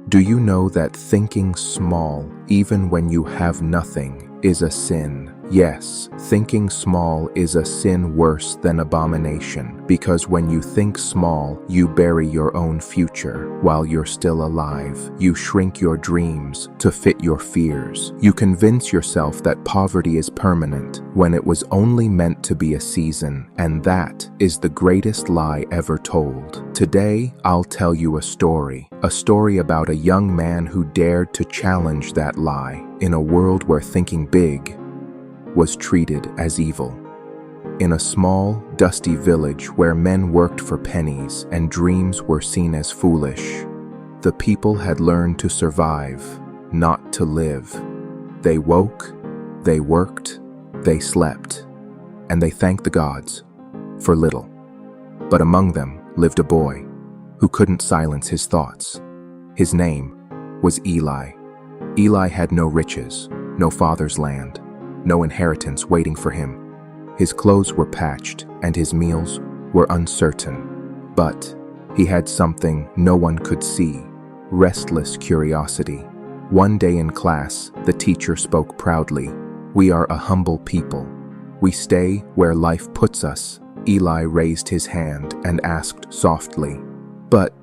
Do you know that thinking small, even when you have nothing, is a sin? Yes, thinking small is a sin worse than abomination, because when you think small, you bury your own future while you're still alive. You shrink your dreams to fit your fears. You convince yourself that poverty is permanent when it was only meant to be a season, and that is the greatest lie ever told. Today, I'll tell you a story about a young man who dared to challenge that lie in a world where thinking big was treated as evil. In a small, dusty village where men worked for pennies and dreams were seen as foolish, the people had learned to survive, not to live. They woke, they worked, they slept, and they thanked the gods for little. But among them lived a boy who couldn't silence his thoughts. His name was Eli. Eli had no riches, no father's land, no inheritance waiting for him. His clothes were patched and his meals were uncertain. But he had something no one could see: restless curiosity. One day in class, the teacher spoke proudly. "We are a humble people. We stay where life puts us." Eli raised his hand and asked softly, "But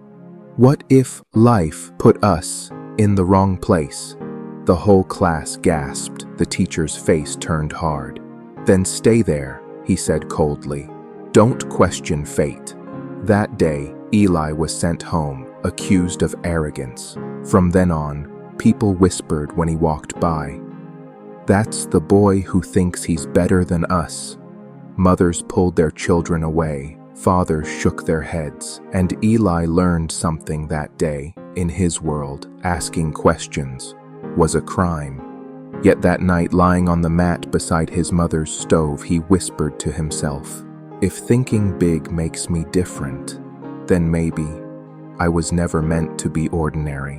what if life put us in the wrong place?" The whole class gasped. The teacher's face turned hard. "Then stay there," he said coldly. "Don't question fate." That day, Eli was sent home, accused of arrogance. From then on, people whispered when he walked by, "That's the boy who thinks he's better than us." Mothers pulled their children away. Fathers shook their heads. And Eli learned something that day. In his world, asking questions was a crime. Yet that night, lying on the mat beside his mother's stove, he whispered to himself, "If thinking big makes me different, then maybe I was never meant to be ordinary."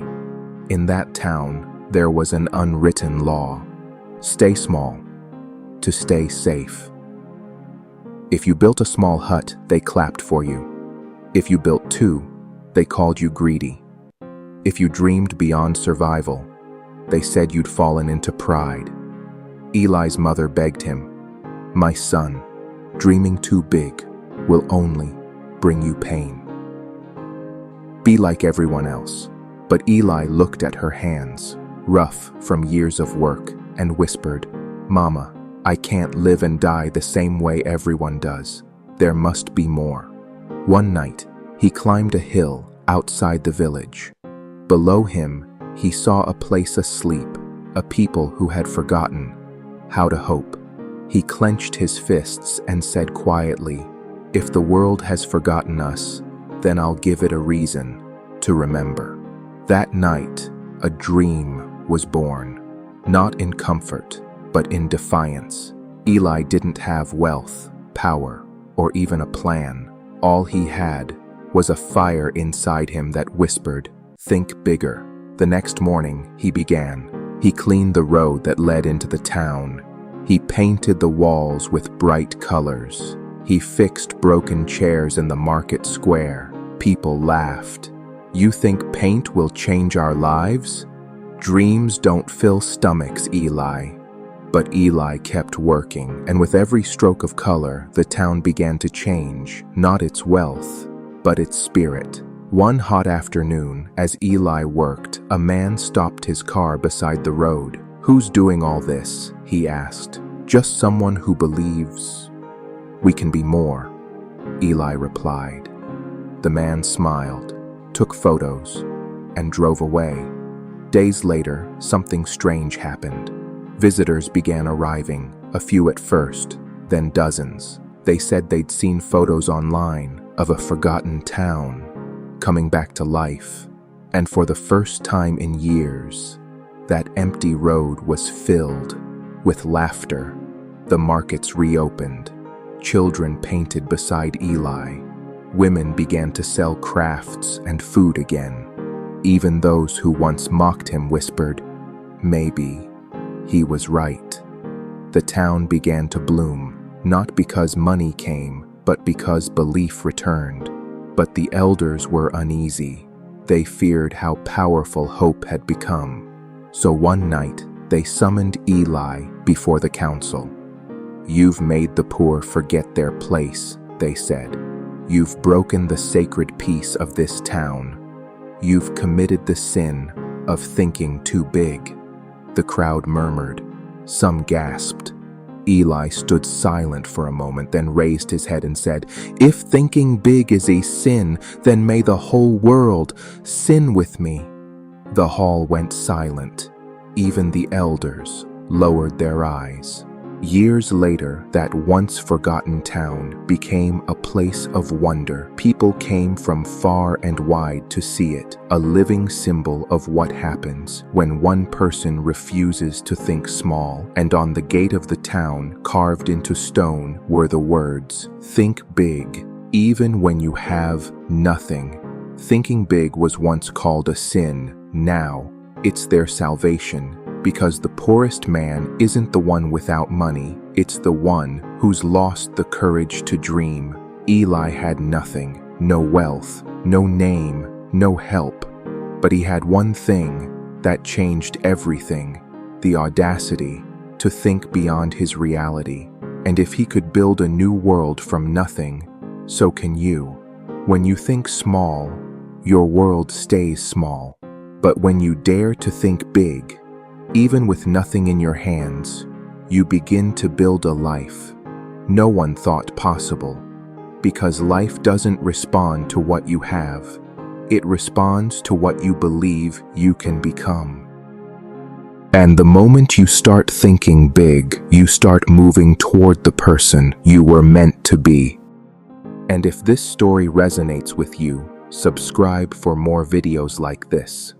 In that town, there was an unwritten law: stay small to stay safe. If you built a small hut, they clapped for you. If you built two, they called you greedy. If you dreamed beyond survival, they said you'd fallen into pride. Eli's mother begged him, "My son, dreaming too big will only bring you pain. Be like everyone else." But Eli looked at her hands, rough from years of work, and whispered, "Mama, I can't live and die the same way everyone does. There must be more." One night, he climbed a hill outside the village. Below him, he saw a place asleep, a people who had forgotten how to hope. He clenched his fists and said quietly, "If the world has forgotten us, then I'll give it a reason to remember." That night, a dream was born, not in comfort, but in defiance. Eli didn't have wealth, power, or even a plan. All he had was a fire inside him that whispered, "Think bigger." The next morning, he began. He cleaned the road that led into the town. He painted the walls with bright colors. He fixed broken chairs in the market square. People laughed. "You think paint will change our lives? Dreams don't fill stomachs, Eli." But Eli kept working, and with every stroke of color, the town began to change, not its wealth, but its spirit. One hot afternoon, as Eli worked, a man stopped his car beside the road. "Who's doing all this?" he asked. "Just someone who believes we can be more," Eli replied. The man smiled, took photos, and drove away. Days later, something strange happened. Visitors began arriving, a few at first, then dozens. They said they'd seen photos online of a forgotten town coming back to life. And for the first time in years, that empty road was filled with laughter. The markets reopened. Children painted beside Eli. Women began to sell crafts and food again. Even those who once mocked him whispered, "Maybe he was right." The town began to bloom, not because money came, but because belief returned. But the elders were uneasy. They feared how powerful hope had become. So one night, they summoned Eli before the council. "You've made the poor forget their place," they said. "You've broken the sacred peace of this town. You've committed the sin of thinking too big." The crowd murmured. Some gasped. Eli stood silent for a moment, then raised his head and said, "If thinking big is a sin, then may the whole world sin with me." The hall went silent. Even the elders lowered their eyes. Years later, that once forgotten town became a place of wonder. People came from far and wide to see it, a living symbol of what happens when one person refuses to think small. And on the gate of the town, carved into stone, were the words, "Think big, even when you have nothing." Thinking big was once called a sin. Now, it's their salvation. Because the poorest man isn't the one without money, it's the one who's lost the courage to dream. Eli had nothing, no wealth, no name, no help. But he had one thing that changed everything: the audacity to think beyond his reality. And if he could build a new world from nothing, so can you. When you think small, your world stays small. But when you dare to think big, even with nothing in your hands, you begin to build a life no one thought possible. Because life doesn't respond to what you have. It responds to what you believe you can become. And the moment you start thinking big, you start moving toward the person you were meant to be. And if this story resonates with you, subscribe for more videos like this.